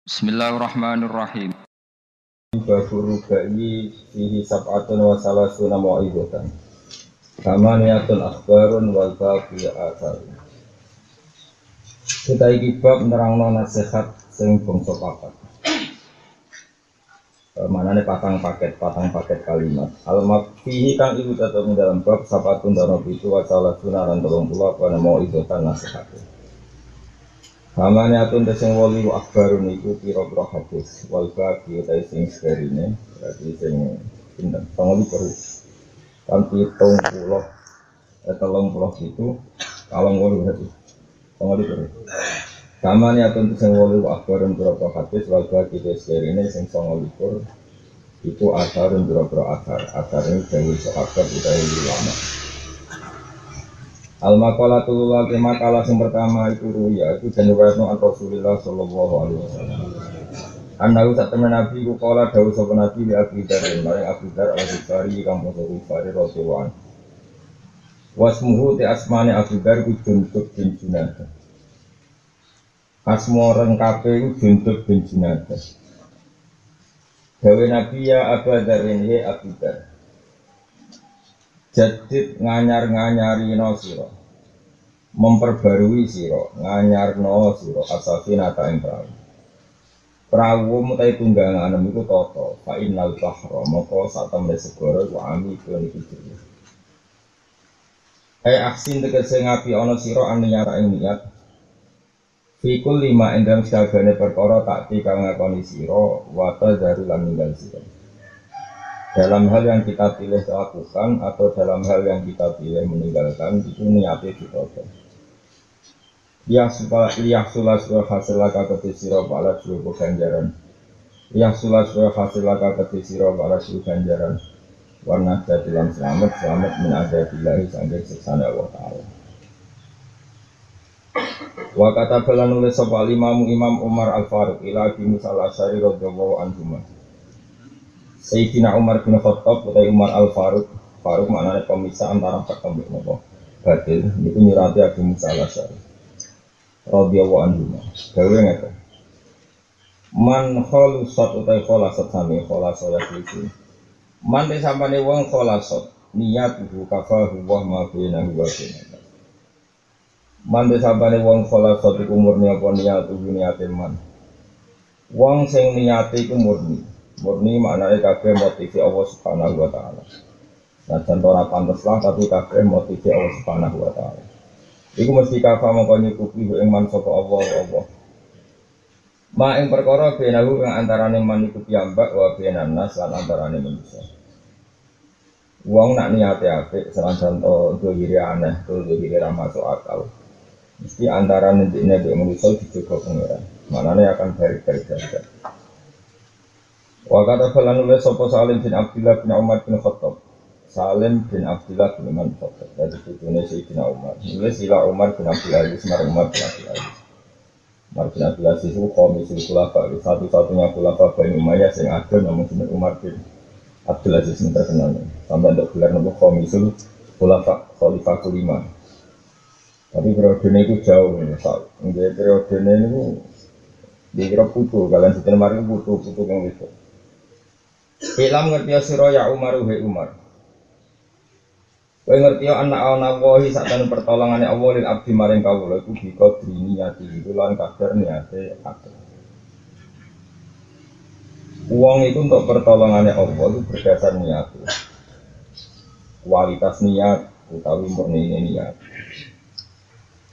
Bismillahirrahmanirrahim. Babur rubai fihi sab'atun wa salasuna mau'izatan thamaniyatun akhbarun wal baqi atharun. Kita iki bab nerangno nasihat sing bangsa papat. Manane patang paket kalimat. Al-makfihi kang iku tetep dalam bab sab'atun dana pitu wa salasuna lan 30 apa mau'izatan nasihat. Hamane atun sing wali wa akhbarun iku pira-pira hadis wal baqi ta sing serine berarti sing pinten 30 kanthi 30 itu kalong wolu berarti 30 hamane atun sing wali wa akhbarun pira-pira hadis wal baqi ta serine sing 29 itu asarun pira-pira asar ini dewe sahabat utawi ulama. Al-maqalatul lagi makalah yang pertama itu ruya itu dan riwayatno an Rasulullah sallallahu alaihi wasallam. Anahu satemen nabi ku kala dawuh sapa nabi li Abi Dzar maring Abu Dzar al-Ghifari kang Ghifari radhiyallahu anhu. Wasmuhu te asmane Abu Dzar ku Jundub bin Junadah. Asma rengkape ku Jundub bin Junadah. Dawe nabi ya Abu Dzar ini Abu Dzar. Jadid nganyar-nganyari no siro, memperbarui siro, nganyar no siro, asafinata ing perahu. Perahu mutai tunggangan itu toto, fa'innal bahro, moko satam segoro wa ami kuni kujuri. Aksin tegese ngapi ono siro aniyata ing niat. Fikul 5 endam segagane perkara takti kang ngakoni siro, wata darulan ninggal siro. Dalam hal yang kita pilih lakukan atau dalam hal yang kita pilih meninggalkan itu niatnya ditoto. Yahsulah surah hasilaka ketisiro bala suruh ganjaran. Yahsulah surah hasilaka ketisiro bala suruh ganjaran. Warna jadilan selamat min adabillahi sampai siksana Allah Ta'ala. Wa kata bala nulis sopa Imam Umar Al-Faruq ila Abi Musa Al-Asy'ari radhiyallahu anhu. Sayyidina Umar bin Khattab atau Umar Al-Faruq. Faruq maknanya pemisah antara pertemu nopo batil. Itu nyurati Abu Musa Al-Asy'ari radhiyallahu anhu. Gawe ngeten. Man khalusat utai khalasat sami khalasat iki. Man te sampane wong khalasat niat iku kafahu wa ma bainahu wa bainahu. Man te sampane wong khalasat iku murni apa niat iku niate man. Wong sing niate iku murni maknanya kabeh motivi Allah Subhanahu wa taala. Nah, contoh ora pantes lah tapi kabeh motivi Allah Subhanahu wa taala. Iku mesti kafa mongko nyukupi ing man sapa Allah. Ma ing perkara benahu kang antarané man iku piyambak wa benan nas lan antarané manusia. Wong nak niate apik senajan to dhewe aneh, to dhewe ra masuk akal. Mesti antarané dene nek manusia dijaga pengira. Manane akan baik-baik saja. Wa kata falan nulis sapa Salim bin Abdullah bin Umar bin Khattab. Salim bin Abdullah bin Umar bin Khattab. Dari putune Sayyidina Umar. Nulis ila Umar bin Abdullah marang Umar bin Abdullah. Umar bin Abdullah itu komisil khulafa, satu-satunya khulafa Bani Umayyah sing ageng namun jeneng Umar bin Abdul Aziz yang terkenal. Sampai untuk gelar nama komisil khulafa khalifah kelima. Tapi periode itu jauh nih, nggih periode ini dikira putu, kalian setelah mari putu yang itu. Ilam ngerti sira ya Umar he Umar. Kowe ngerti anak ana wahi sakjane pertolongane Allah lil abdi maring kawula iku biqadri niati iku lan kadar niate akeh. Wong itu untuk pertolongane Allah itu berdasar niat. Kualitas niat utawi murni niat.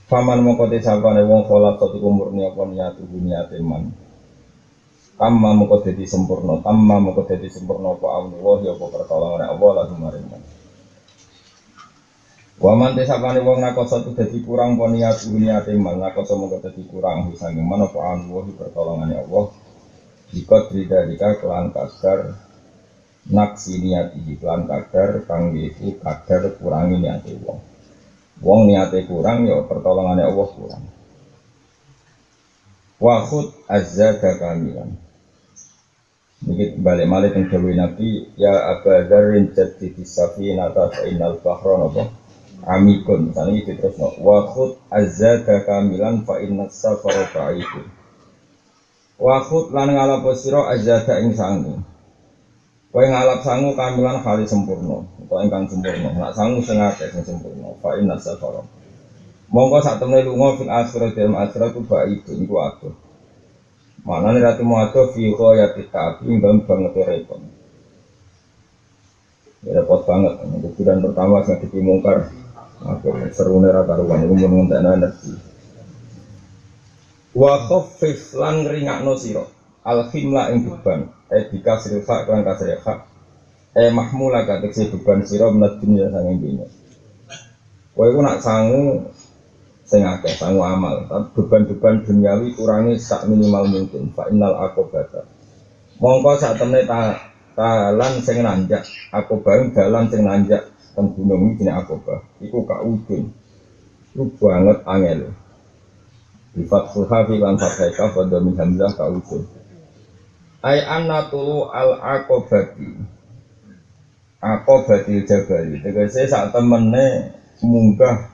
Faman mongko te sapane wong kholat iku murni apa niate man. Tamma moko dadi sempurna apa Allah ya apa pertolongan Allah lagu maring. Wa man tesapane wong nakosa dadi kurang apa niate man nakosa moko dadi kurang sange man apa Allah pertolongan Allah. Jika tridalika kelan kadar naksi niati kelan kadar kang itu kadar kurangi niate wong. Wong niate kurang ya pertolongan Allah kurang. Wa khud azzaka kamilan. Niki balik malih teng dawuh Nabi ya Abu Dzarrin jaddi safinata fa innal bahra napa amikun saniki diterusno wa khud azzaka kamilan fa innas safara fa'idun Wakut lan ngalap sira azada ing sangu. Kowe ngalap sangu kamilan kali sempurna, utawa ingkang sempurna. Nak sangu sing akeh sing sempurna. Fa inna safara. Monggo sak temne lunga fil akhirat dalam akhirat ku baik iku adoh. Manane ratu muadoh fi ghayati ta'bi ing banget repot. Ya repot banget. Ukuran pertama sing dipimungkar. Oke, serune ra karuan iku mun ngentekno energi. Wa khaffif lan ringakno sira al khimla ing beban dika sirfa kan kasreha mahmula katekse beban sira menat dunya sanging dunya. Kowe iku nak sangu sing akeh sangu amal, tapi beban-beban duniawi kurangi sak minimal mungkin. Fa innal aqobata. Mongko sak temne talan sing nanjak, aqobah dalan sing nanjak teng gunung iki jenenge aqobah. Iku kaudun. Lu banget angel. Bifat sulhafi lan fathaika pada min hamzah kaudun. Ay anna tulu al aqobatil jabali. Tegese sak temene munggah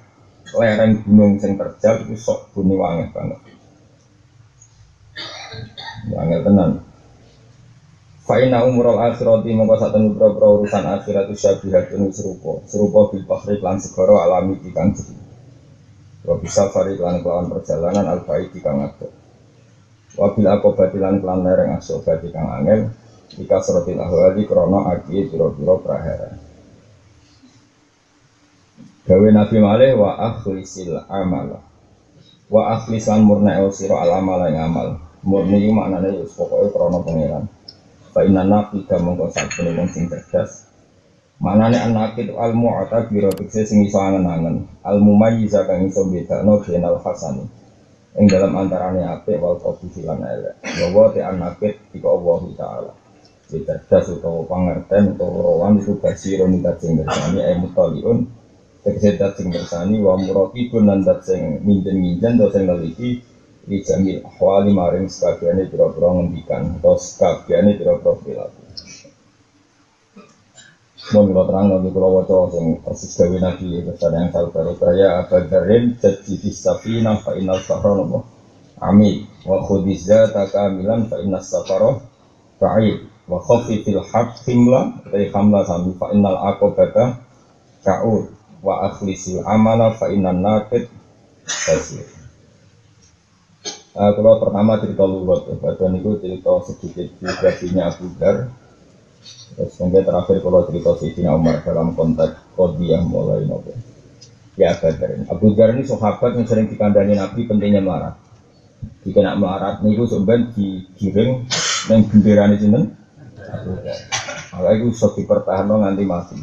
lereng gunung sing terjal itu sok bunyi wangi banget. Wangi tenan. Fa inna umrul akhirati mongko sak temene pro urusan akhirat syabihatun serupa bil bahri lan segara alami ikang jero. Wa bisa fari lan kelawan perjalanan al-baid kang adoh. Wa bil aqobati lan kelan lereng asobati kang angel ika suratil ahwali krana aki pira-pira prahara. Gawe Nabi malih wa akhlisil amal. Wa akhlisan murna sira al amal ing amal. Murni iku maknane wis pokoke krana pangeran. Fa inna naqida mongko sakjane wong sing cerdas. Manane anak itu al mu'tabir tegese sing iso angen-angen. Al mumayyiz kang iso bedakno benal hasani. Ing dalam antarane apik wal qabih lan elek. Bahwa te anak itu Allah taala. Cerdas utawa pangerten utawa rawan itu basirun sing bersani mutaliun. Tegese sing bersani wa muraqibun lan sing minjen-minjen to sing neliti di jamil ahwali maring sakabehane pira-pira ngendikan utawa sakabehane pira-pira perilaku. Mohon kalau terang nanti kalau wajah yang persis gawe nabi besar yang sabar saya abadarin jadi disafina fa inal safaro amin wa khudizza takamilan fa inas safaro fa'id wa khafifil himla dari hamla sami fa inal aqobata ka'ur wa akhlisil amala fa inan naqid basir. Kalau pertama cerita luwat badan itu cerita sedikit biografinya Abu Dar. Terus kemudian terakhir kalau cerita Sayyidina Umar dalam konteks Qadiyah mulai nopo. Ya Abu Dar ini sahabat yang sering dikandani Nabi pentingnya melarat. Jika nak melarat niku sebenarnya digiring neng benderane sinten Abu Dar. Malah iku iso dipertahanno nganti mati.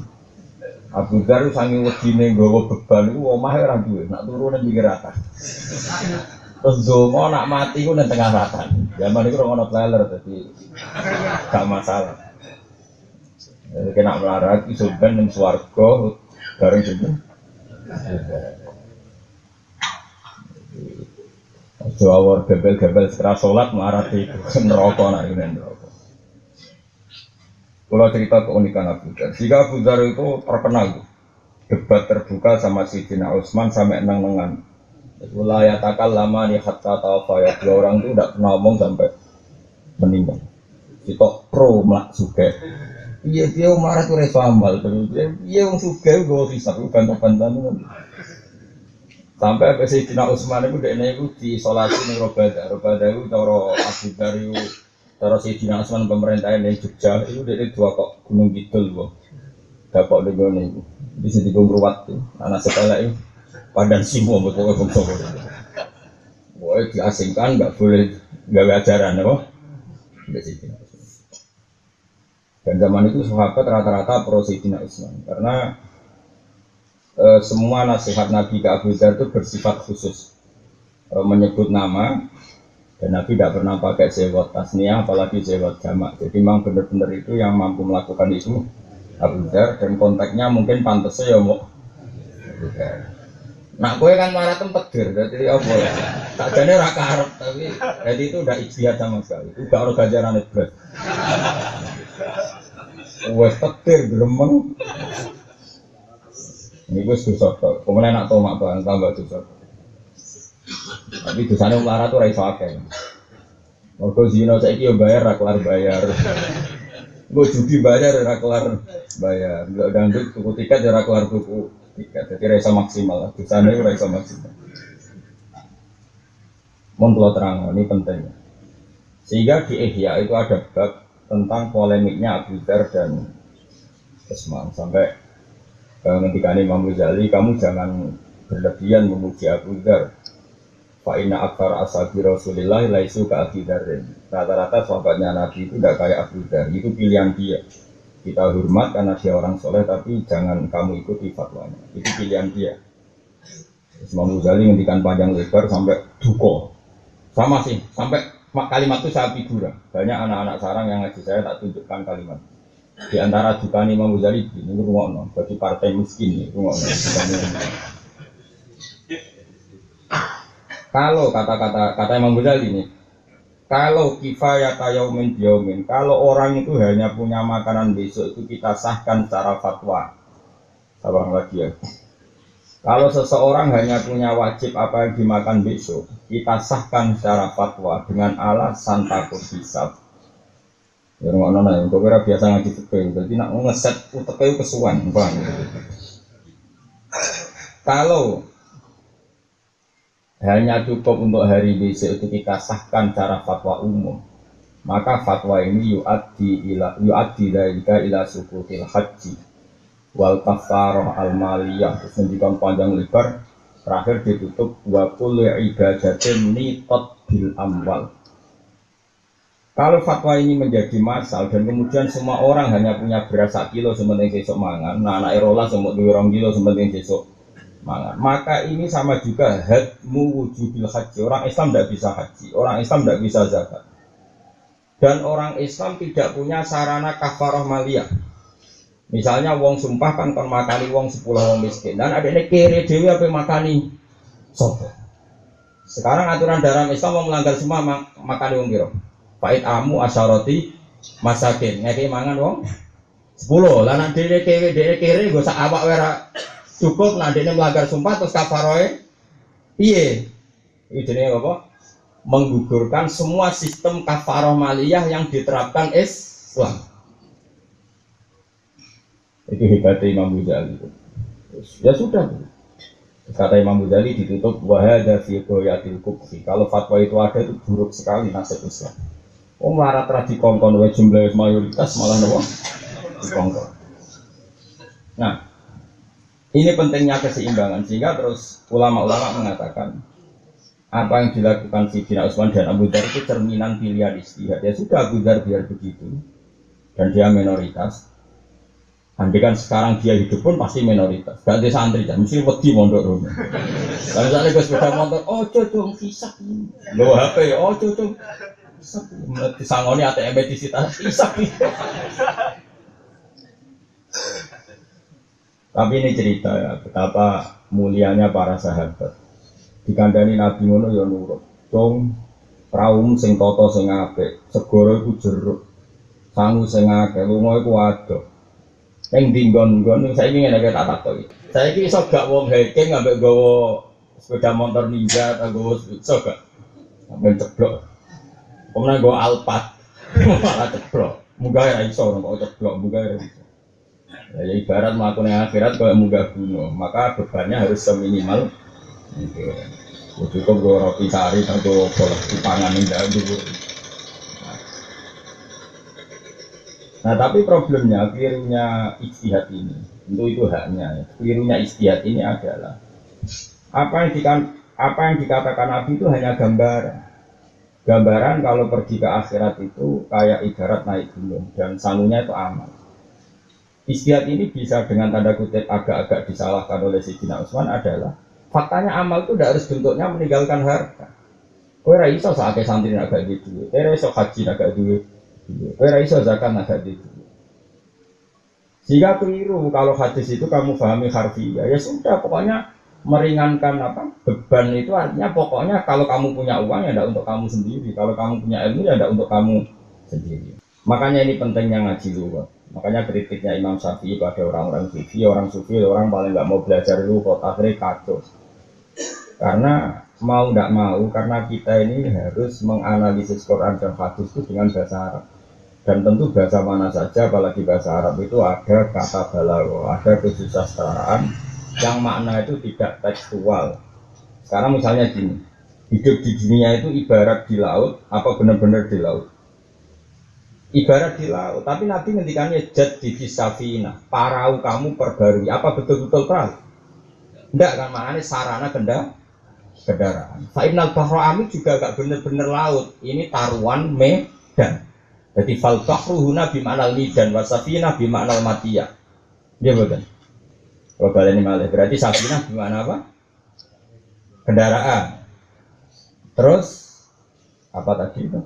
Abu Dar saking wedine nggawa beban iku omahe ora duwe, nak turu nang pinggir atas. Terus donga nak mati iku nang tengah ratan. Zaman iku ora ono trailer dadi gak masalah. Kena melarat iso ben ning swarga bareng jeneng. Jawab gebel-gebel setelah sholat melarat itu neraka nak ini neraka. Kalau cerita keunikan Abu Dar, jika Abu Dar itu terkenal debat terbuka sama Sayyidina Utsman sampai nang-nangan. Itu layatakal lama nih hatta tawafaya, dua orang itu tidak pernah ngomong sampai meninggal. Kita pro melak suge. Iya dia marah tuh reso amal, dia yang suge gue bisa bantah-bantah. Sampai apa Sayyidina Utsman itu dekne itu diisolasi ning Robadah. Robadah itu cara Abu Dar itu cara Sayyidina Utsman pemerintahan yang Jogja itu dekne dua kok Gunung Kidul kok. Dapat ngene iku. Di sini Gumruwat itu anak sepele itu Pandan Simo pokoknya bangsa. Wah diasingkan nggak boleh gawe ajaran apa? Enggak sih. Dan zaman itu sahabat rata-rata pro Sayyidina Utsman karena semua nasihat Nabi ke Abu Dar itu bersifat khusus, menyebut nama dan Nabi tidak pernah pakai sewot tasniah apalagi sewot jamak. Jadi memang benar-benar itu yang mampu melakukan itu Abu Dar dan konteksnya mungkin pantasnya ya mau Abu Dar. Nah gue kan marah tempat dir, jadi apa ya? Tak jadi raka Arab tapi jadi itu udah ijtihad sama sekali. Itu gak ada ganjaran itu. Gue petir gremeng. Ini gue susah kok. Kemudian nak tomak bang tambah susah. Tapi dosanya marah tuh raiso akeh. Mergo zina saiki yo bayar ra kelar bayar. Gue judi bayar ra kelar bayar. Enggak dangdut tuku tiket ya ra kelar tuku tiket. Jadi ra iso maksimal. Dosane ora iso maksimal. Mun kula terang ini penting. Sehingga di Ihya itu ada bab tentang polemiknya Abu Dzar dan Utsman sampai ngendikane Imam Ghazali, kamu jangan berlebihan memuji Abu Dzar. Fa inna aktsara ashabi Rasulillah laisu ka Abi Dzar. Rata-rata sahabatnya Nabi itu tidak kayak Abu Dzar. Itu pilihan dia. Kita hormat karena dia orang soleh, tapi jangan kamu ikuti fatwanya. Itu pilihan dia. Imam Ghazali ngendikan panjang lebar sampai duko. Sama sih, sampai kalimat itu saya figura. Banyak anak-anak sarang yang ngaji saya tak tunjukkan kalimat. Di antara dukaan Imam Ghazali ini rungokno bagi partai miskin ini rungokno. Kalau kata Imam Ghazali ini, kalau kifayat yaumin biyaumin, kalau orang itu hanya punya makanan besok itu kita sahkan secara fatwa. Sabar lagi ya. Kalau seseorang hanya punya wajib apa yang dimakan besok, kita sahkan secara fatwa dengan alasan takut hisab. Ya ngono nana, kok kira biasa ngaji fikih, jadi nak ngeset utek kesuwan, bang. Kalau hanya cukup untuk hari besok itu kita sahkan cara fatwa umum, maka fatwa ini yu'addi dalika ila sukutil haji wal kafarah al maliyah. Terus menjadikan panjang lebar terakhir ditutup wa kulli ibadatin niqat bil amwal. Kalau fatwa ini menjadi masal dan kemudian semua orang hanya punya beras 1 kilo sementing sesuk mangan, nah anak erola semut 2 kilo sementing sesuk mangan, maka ini sama juga hadmu wujubil haji. Orang Islam tidak bisa haji, orang Islam tidak bisa zakat, dan orang Islam tidak punya sarana kafarah maliyah. Misalnya wong sumpah kan kon makani wong 10 wong miskin, dan adekne kere dhewe ape makani sapa. Sekarang aturan dalam Islam mau melanggar semua makani wong piro? Pait amu asyarati masakin ngeke mangan wong 10. Lah nek dhewe kere nggo sak awak ora cukup, nek dene melanggar sumpah terus kafaroe piye? Iki jenenge apa? Menggugurkan semua sistem kafarah maliyah yang diterapkan Islam. Itu hebatnya Imam Ghazali. Ya sudah. Kata Imam Ghazali ditutup wahada fi qoyatil kubsi. Kalau fatwa itu ada itu buruk sekali nasib Islam. Melarat tradisi kongkon wae jumlah mayoritas malah nopo dikongkon. Nah, ini pentingnya keseimbangan sehingga terus ulama-ulama mengatakan apa yang dilakukan Sayyidina Utsman dan Abu Dzar itu cerminan pilihan ijtihad. Ya sudah, Abu Dzar biar begitu dan dia minoritas. Andai kan sekarang dia hidup pun pasti minoritas. Gak ada santri kan, mesti wedi mondok rumah. Kalau misalnya gue sepeda motor, oh cocok hisap ini. Lo HP, oh cocok. Disangoni ATM disita hisap ini. Tapi ini cerita ya, betapa mulianya para sahabat. Dikandani Nabi ngono ya nurut. Cung praum sing tata sing apik, segara iku jeruk. Sangu sing akeh, lunga iku wadok. Ning dinggon-nggon saiki ngene iki tak takoki. Saiki iso gak wong hiking ambek gawa sepeda motor ninja atau gawa iso gak? Sampai ceblok. Pemene gawa Alphard. Malah ceblok. Munggah ora iso kok ceblok, munggah ora iso. Ya ibarat mlakukan akhirat koyo munggah gunung, maka bebannya harus seminimal itu. Cukup gawa roti sari atau bola dipangan ndak dhuwur. Nah tapi problemnya, kelirunya ijtihad ini, tentu itu haknya. Kelirunya ijtihad ini adalah apa yang dikatakan Nabi itu hanya gambaran. Gambaran kalau pergi ke akhirat itu kayak ibarat naik gunung dan sangunya itu amal. Ijtihad ini bisa dengan tanda kutip agak-agak disalahkan oleh Sayyidina Utsman adalah faktanya amal itu tidak harus bentuknya meninggalkan harta. Kowe ra iso sakake santri nak gak duwe, kowe ra iso haji nak gak duwe. Kowe ra iso zakat nak itu. Jika keliru kalau hadis itu kamu pahami harfiah, ya sudah pokoknya meringankan apa beban itu artinya pokoknya kalau kamu punya uang ya tidak untuk kamu sendiri, kalau kamu punya ilmu ya tidak untuk kamu sendiri. Makanya ini pentingnya ngaji dulu. Makanya kritiknya Imam Syafi'i pada orang-orang sufi, orang paling nggak mau belajar dulu kok akhirnya kacau. Karena mau tidak mau karena kita ini harus menganalisis Quran dan hadis itu dengan bahasa Arab. Dan tentu bahasa mana saja, apalagi bahasa Arab itu ada kata balaghah, ada kesusastraan yang makna itu tidak tekstual. Sekarang misalnya gini, hidup di dunia itu ibarat di laut, apa benar-benar di laut? Ibarat di laut, tapi Nabi ngendikannya jad di safina, parau kamu perbarui, apa betul-betul perahu? Enggak kan, maknanya sarana kendaraan. Fa'innal bahra ami juga gak benar-benar laut, ini taruhan medan. Jadi fal bahru huna bima'nal midan wa safina bima'nal matiyah. Dia betul. Kalau kalian ini malah berarti safina bima'na apa? Kendaraan. Terus apa tadi itu?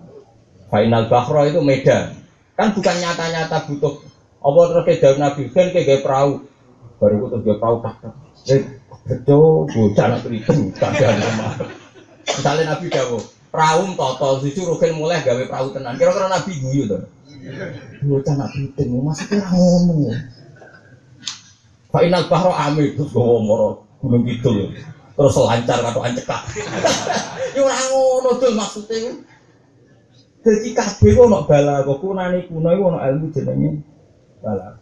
Fa'innal bahra itu medan. Kan bukan nyata-nyata butuh. Apa terus ke jauh Nabi kan kayak perahu. Baru itu terus perahu tak. Betul, bocah nak kriting, kadang rumah. Misalnya Nabi dawuh, perahu toto, susu roken mulai gawe perahu tenan. Kira-kira Nabi guyu to. Bocah nak kriting, maksudnya ngono. Fainal bahro amir terus gowo moro gunung kidul. Terus lancar karo ancekak. Yo ora ngono dul maksudnya. Dadi kabeh ono balaghah, kunane kuno iku ono ilmu jenenge balaghah.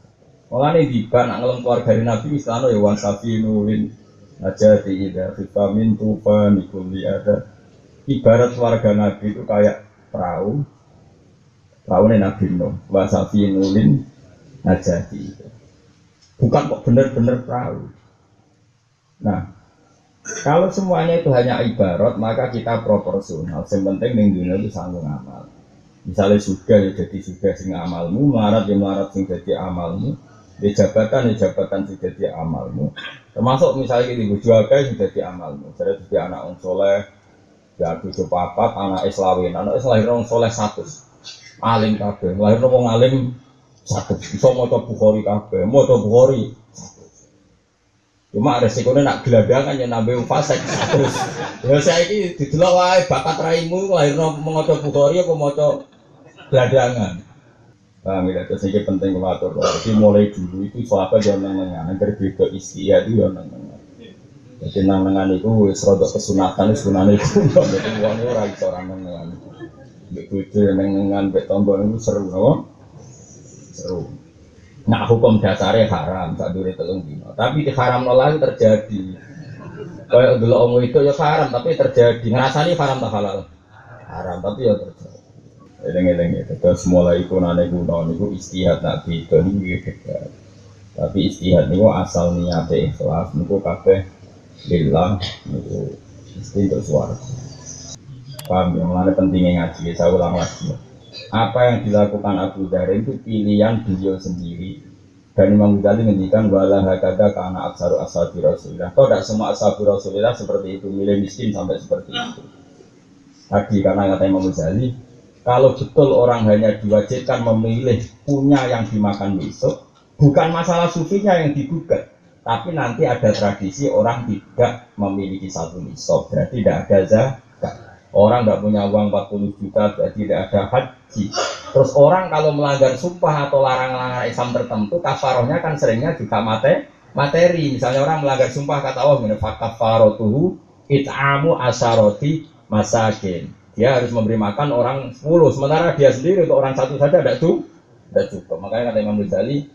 Mulane dibak nak ngelem keluarga Nabi istilahno ya wan safinulin aja tidak vitamin tufan ikuli ada ibarat keluarga Nabi itu kayak perahu Nabi Nuh wasafi nulin aja itu bukan kok benar-benar perahu. Nah kalau semuanya itu hanya ibarat maka kita proporsional. Yang penting di dunia itu sanggup amal. Misalnya sudah ya jadi sudah sing amalmu, melarat ya melarat sing jadi amalmu. Di jabatan sing jadi amalmu. Termasuk misalnya di bujuaga sing jadi amalmu. Jadi anak wong soleh, ya tujuh papat, anak islawin, anak islahir wong soleh 100. Alim kabeh, lahir wong alim 100. Bisa maca Bukhari kabeh, maca Bukhari 100. Cuma resikonya nak geladangan ya nambah fasik 100. Ya saiki didelok wae bakat raimu lahir maca Bukhari apa maca geladangan. Paham ya, terus ini penting kelatur. Jadi mulai dulu itu sahabat yang nang-nangan, berbeda istihad itu yang nang-nangan. Jadi nang-nangan itu serodok kesunatan, sunane itu jadi uangnya orang itu orang nang-nangan. Begitu yang nang-nangan, betombo itu seru, no? Seru. Nah hukum dasarnya haram, tak dulu telung dino. Tapi di haram nolak terjadi. Kayak dulu omong itu ya haram, tapi terjadi. Ngerasani haram tak halal? Haram, tapi ya terjadi. Eleng-eleng itu terus mulai kunane kuno niku istihad Nabi itu niku hebat. Tapi istihad niku asal niate ikhlas niku kabeh lillah niku mesti untuk swarga. Paham ya, mulane pentingnya ngaji. Saya ulang lagi. Apa yang dilakukan Abu Dzar itu pilihan beliau sendiri. Dan Imam Ghazali ngendikan wala hakada kana aksaru ashabi Rasulillah. Kok tidak semua ashabi Rasulillah seperti itu, milih miskin sampai seperti itu. Tadi karena kata Imam Ghazali kalau betul orang hanya diwajibkan memilih punya yang dimakan besok, bukan masalah sufinya yang digugat, tapi nanti ada tradisi orang tidak memiliki satu nisab, berarti tidak ada zakat. Orang tidak punya uang 40 juta, berarti tidak ada haji. Terus orang kalau melanggar sumpah atau larangan Islam tertentu, kafarohnya kan seringnya juga materi. Misalnya orang melanggar sumpah kata Allah, kafarotuhu it'amu asyaroti masakin. Dia harus memberi makan orang 10, sementara dia sendiri untuk orang satu saja tidak cukup. Makanya kata Imam Ghazali,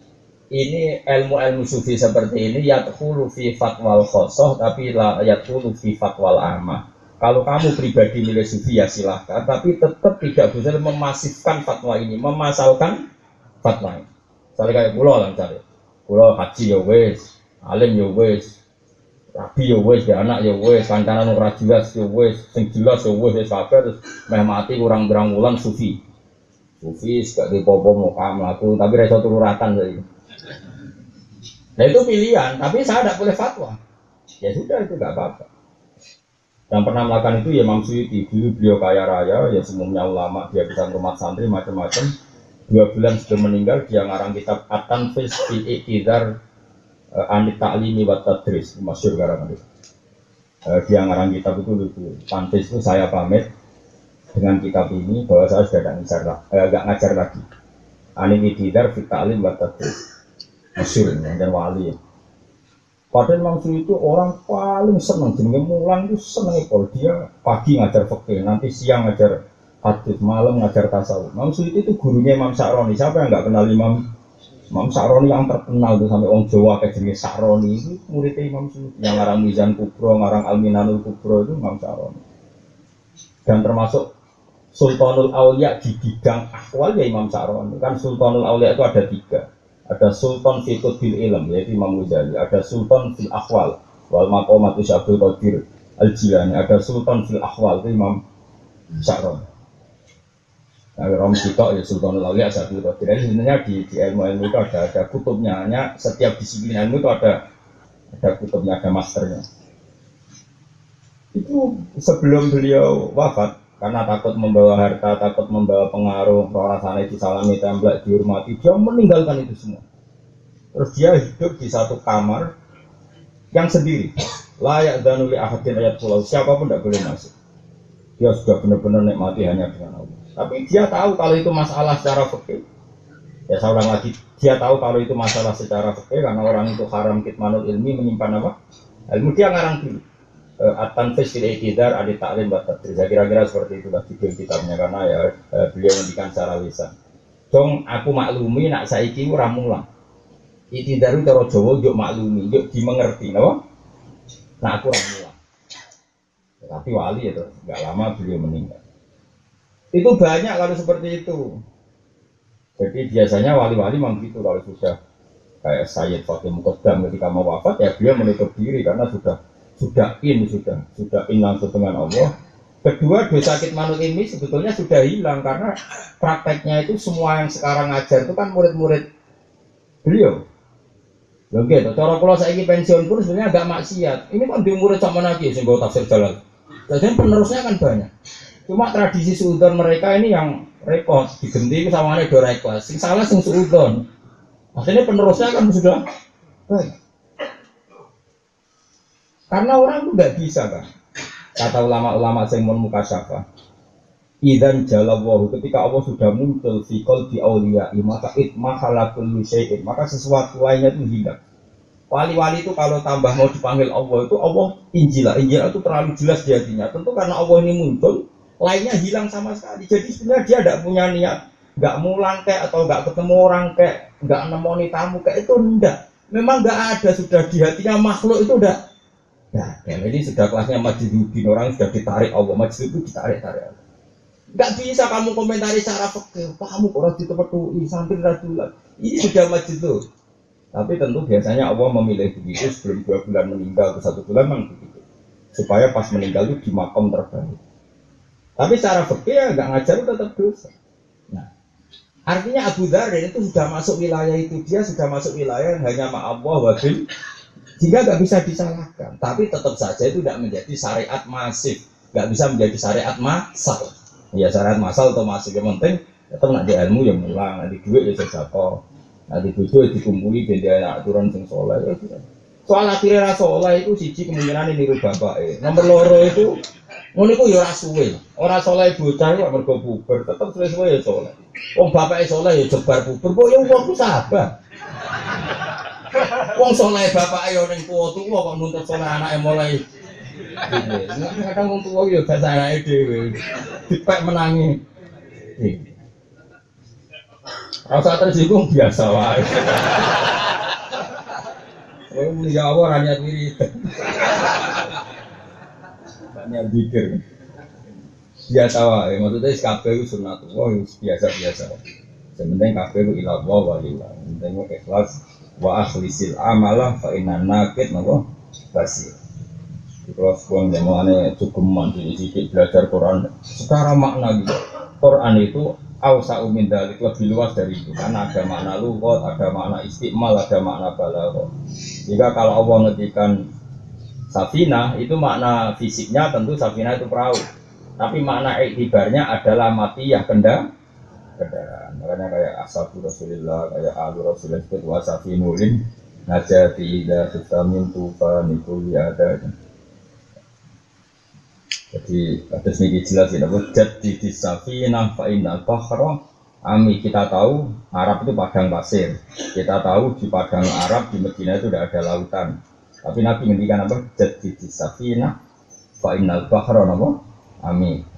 ini ilmu-ilmu sufi seperti ini yadkhulu fi fatwal khosoh tapi la yadkhulu fi fatwal amah. Kalau kamu pribadi milih sufi ya silahkan, tapi tetap tidak bisa memasifkan fatwa ini, memasalkan fatwa ini. Misalnya kayak pulau lah misalnya, pulau haji ya wes, alim ya wes, rabi ya wes, ya anak ya wes, kancanan ora jelas ya wes, sing jelas ya wes, kabeh terus meh mati kurang berang wulan sufi. Sufi gak dipopo muka mlaku, tapi reso tururatan saiki. Nah itu pilihan, tapi saya tidak boleh fatwa. Ya sudah itu gak apa-apa. Yang pernah melakukan itu ya Imam Suyuti, dulu beliau kaya raya, ya semuanya ulama, dia bisa rumah santri macam-macam. 2 bulan sebelum meninggal dia ngarang kitab At-Tanfis fi Iqtidar Anit Ta'limi wa Tadris, masyhur karangan itu. Dia ngarang kitab itu Tanfis itu saya pamit dengan kitab ini bahwa saya sudah tidak ngajar lagi. Anit Iqtidar fi Ta'lim wa Tadris, masyhur dan wali. Padahal Imam Suyuti itu orang paling seneng, jenenge mulang itu seneng ekol. Dia pagi ngajar fikih, nanti siang ngajar hadis, malam ngajar tasawuf. Imam Suyuti itu gurunya Imam Sa'roni. Siapa yang nggak kenal Imam Sa'roni yang terkenal tuh sampai orang Jawa kayak jenenge Sa'roni itu muridnya Imam Suyuti. Yang ngarang Mizan Kubro, ngarang Al-Minanul Kubro itu Imam Sa'roni. Dan termasuk Sultanul Aulia di bidang akwal ya Imam Sa'roni. Kan Sultanul Aulia itu ada 3. Ada Sultan fi Qutbil Ilm yaitu Imam Ghazali, ada Sultan fil Akhwal wal Maqamatu Syabdul Qadir Al-Jilani, ada Sultan fil Akhwal itu Imam Sa'roni. Nah, Rom Sitok ya Sultanul Aulia Syabdul Qadir. Jadi sebenarnya di ilmu-ilmu itu ada kutubnya, hanya setiap disiplin ilmu itu ada kutubnya, ada masternya. Itu sebelum beliau wafat, karena takut membawa harta, takut membawa pengaruh, rasanya disalami, template, dihormati, dia meninggalkan itu semua. Terus dia hidup di satu kamar yang sendiri. Layak dan uli ahadin ayat pulau, siapapun tidak boleh masuk. Dia sudah benar-benar nikmati hanya dengan Allah. Tapi dia tahu kalau itu masalah secara fikih. Ya saya ulang lagi, dia tahu kalau itu masalah secara fikih karena orang itu haram kitmanul ilmi, menyimpan apa? Ilmu. Dia ngarang dulu. At-Tanfis fil Iqtidar Adi Ta'lim wa Tadris. Kira-kira seperti itulah judul kitabnya karena ya beliau ngendikan secara lisan. Dong aku maklumi nak saiki ora mulang. Iqtidar itu cara Jawa yo maklumi, yo dimengerti, napa? Nah aku ora mulang. Tapi wali itu enggak lama beliau meninggal. Itu banyak kalau seperti itu. Jadi biasanya wali-wali memang gitu kalau sudah kayak Sayyid Fatih Muqaddam ketika mau wafat ya beliau menutup diri karena sudah in langsung dengan Allah. Kedua, dosa kitmanul ini sebetulnya sudah hilang karena prakteknya itu semua yang sekarang ngajar itu kan murid-murid beliau. Oke, cara kalau saya pensiun pun sebenarnya agak maksiat. Ini kan di murid sama lagi sehingga tafsir jalan. Jadi penerusnya kan banyak. Cuma tradisi suudon mereka ini yang repot, digenti sama ada dora ikhlas. Sing salah sing suudon. Akhirnya penerusnya kan sudah banyak. Karena orang itu nggak bisa kan, kata ulama-ulama yang mukasyafah. Idan jalawahu ketika Allah sudah muncul fi qalbi awliya'i maka itmahala kullu syai'in, maka sesuatu lainnya itu hilang. Wali-wali itu kalau tambah mau dipanggil Allah itu Allah Injil itu terlalu jelas di hatinya. Tentu karena Allah ini muncul, lainnya hilang sama sekali. Jadi sebenarnya dia tidak punya niat, nggak mulang kayak atau nggak ketemu orang kayak, nggak nemoni tamu kayak itu enggak. Memang nggak ada sudah di hatinya makhluk itu udah. Nah, ini sudah kelasnya Majidudin, orang sudah ditarik Allah, Majid itu ditarik-tarik Allah. Gak bisa kamu komentari secara fikih, kamu orang di tempat UI, santri radulan. Ini sudah Majid itu. Tapi tentu biasanya Allah memilih begitu sebelum 2 bulan meninggal, atau 1 bulan memang begitu. Supaya pas meninggal itu di makom terbaik. Tapi secara fikih ya gak ngajar itu tetap dosa. Nah, artinya Abu Dzar itu sudah masuk wilayah itu, dia sudah masuk wilayah hanya ma'allah wabil. Sehingga nggak bisa disalahkan, tapi tetap saja itu tidak menjadi syariat masif, nggak bisa menjadi syariat massal. Ya syariat massal atau masif yang penting tetap nak di ilmu yang mulang, nanti duit ya sedekah, nanti bojo dikumpuli beda aturan sing soleh. Ya, soal akhirnya soleh itu siji kemungkinan ini niru bapak. Nomor loro itu, ngono itu ya rasuwe. Orang soleh bocah itu mergo puber, tetap suwe-suwe ya soleh. Wong bapak soleh ya jebar puber, kok ya wong ku sabar. Wong soleh bapak ayo ning tuwa kok nuntut soleh anake mulai. Kadang wong tuwa yo gak anake dhewe. Dipek menangi. Rasa tersinggung biasa wae. Wong ya Allah ra niat wirid. Banyak pikir. Biasa wae, maksudnya kabeh iku sunatullah biasa-biasa. Sementing kabeh iku ilallah wa lillah. Penting ikhlas. Wa akhlisil amalah fa inna nakid napa basir. Kalau sebuah zamannya cukup mandiri sedikit belajar Quran secara makna gitu. Quran itu awsa'u min dzalik, lebih luas dari itu karena ada makna lughat, ada makna istimal, ada makna balaghah. Jika kalau Allah ngetikan safinah itu makna fisiknya tentu safinah itu perahu. Tapi makna iktibarnya adalah matiyah kendaraan. Makanya kayak ashabu Rasulillah, kayak alu Rasulillah itu wasafi nulin najati ila vitamin tufa nikuli ada. Jadi atas ini jelas ya, jadi di safinah fa'inal bahra ami. Kita tahu Arab itu padang pasir, kita tahu di padang Arab di Medina itu tidak ada lautan, Tapi Nabi ngendikan apa? Jadidis safina fa innal bahra napa? Amin.